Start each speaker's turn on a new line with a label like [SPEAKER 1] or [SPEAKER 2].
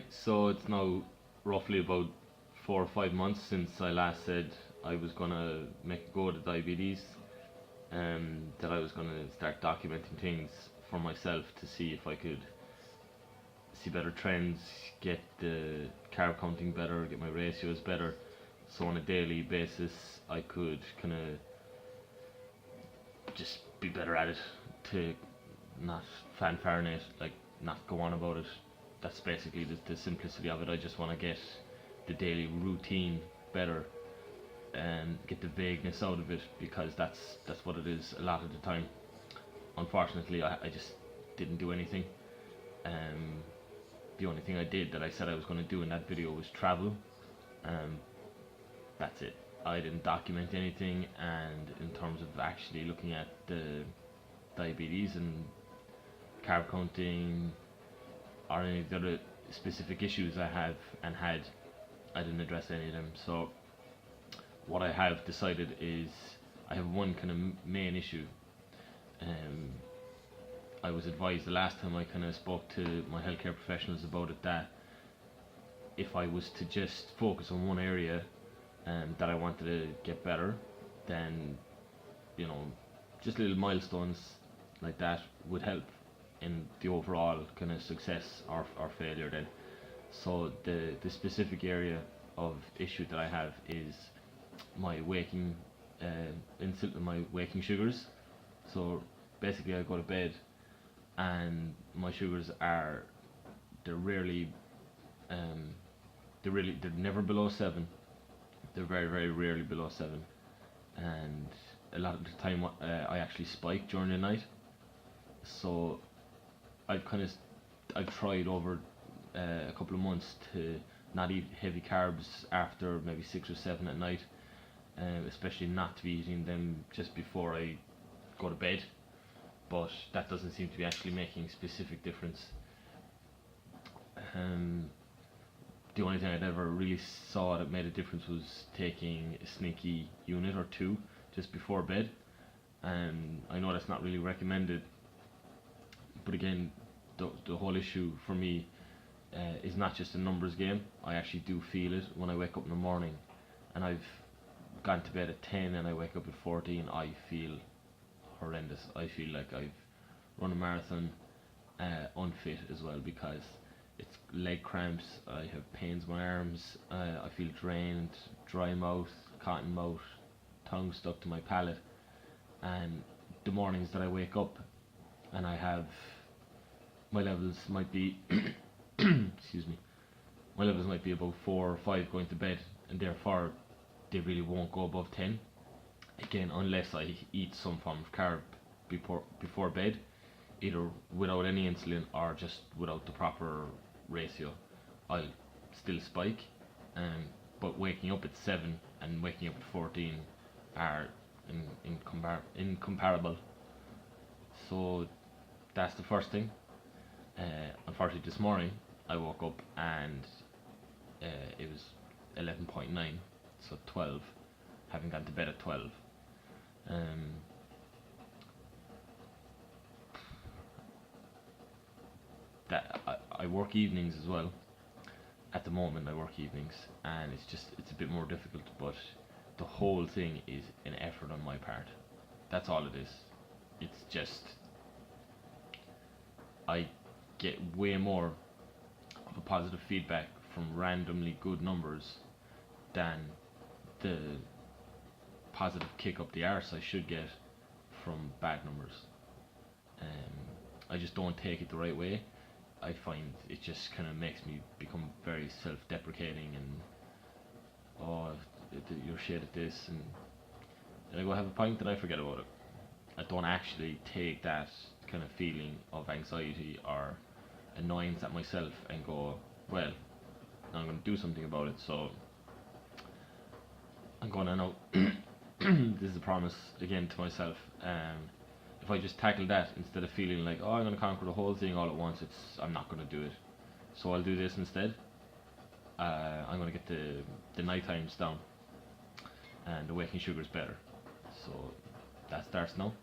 [SPEAKER 1] So it's now roughly about 4 or 5 months since I last said I was gonna make a go at diabetes, that I was gonna start documenting things for myself to see if I could see better trends, get the carb counting better, get my ratios better, so on a daily basis I could kind of just be better at it, to not fanfaronate, like not go on about it. That's basically the simplicity of it. I just want to get the daily routine better and get the vagueness out of it, because that's what it is a lot of the time. Unfortunately, I just didn't do anything. Um, the only thing I did that I said I was going to do in that video was travel. Um, that's it. I didn't document anything, and in terms of actually looking at the diabetes and carb counting or any of the other specific issues I have and had, I didn't address any of them. So what I have decided is I have one kind of main issue. Um, I was advised the last time I kind of spoke to my healthcare professionals about it that if I was to just focus on one area that I wanted to get better, then you know, just little milestones like that would help in the overall kind of success or failure then. So the specific area of issue that I have is my waking my waking sugars. So basically I go to bed and my sugars are, they're rarely um, they're never below 7. They're very rarely below 7, and a lot of the time I actually spike during the night. So I've kind of I've tried over a couple of months to not eat heavy carbs after maybe 6 or 7 at night, especially not to be eating them just before I go to bed. But that doesn't seem to be actually making specific difference. Um, the only thing I'd ever really saw that made a difference was taking a sneaky unit or two just before bed, and I know that's not really recommended, but again, the whole issue for me is not just a numbers game. I actually do feel it when I wake up in the morning, and I've gone to bed at 10 and I wake up at 14. I feel horrendous. I feel like I've run a marathon, unfit as well, because it's leg cramps, I have pains in my arms, I feel drained, dry mouth, cotton mouth, tongue stuck to my palate. And the mornings that I wake up and I have, my levels might be excuse me, my levels might be about 4 or 5 going to bed, and therefore they really won't go above 10 again unless I eat some form of carb before bed, either without any insulin or just without the proper ratio. I'll still spike, but waking up at 7 and waking up at 14 are incomparable. So that's the first thing. Unfortunately, this morning I woke up and it was 11.9, so 12, having gone to bed at 12. Um, that I work evenings as well. At the moment I work evenings, and it's a bit more difficult, but the whole thing is an effort on my part. That's all it is. It's just I get way more of a positive feedback from randomly good numbers than the positive kick up the arse I should get from bad numbers. I just don't take it the right way. I find it just kind of makes me become very self-deprecating, and oh, you're shit at this, and then I go have a pint and I forget about it. I don't actually take that kind of feeling of anxiety or annoyance at myself and go, well, now I'm going to do something about it. So I'm going to know this is a promise again to myself. If I just tackle that instead of feeling like, oh, I'm going to conquer the whole thing all at once, I'm not going to do it. So I'll do this instead. I'm going to get the night times down and the waking sugars better. So that starts now.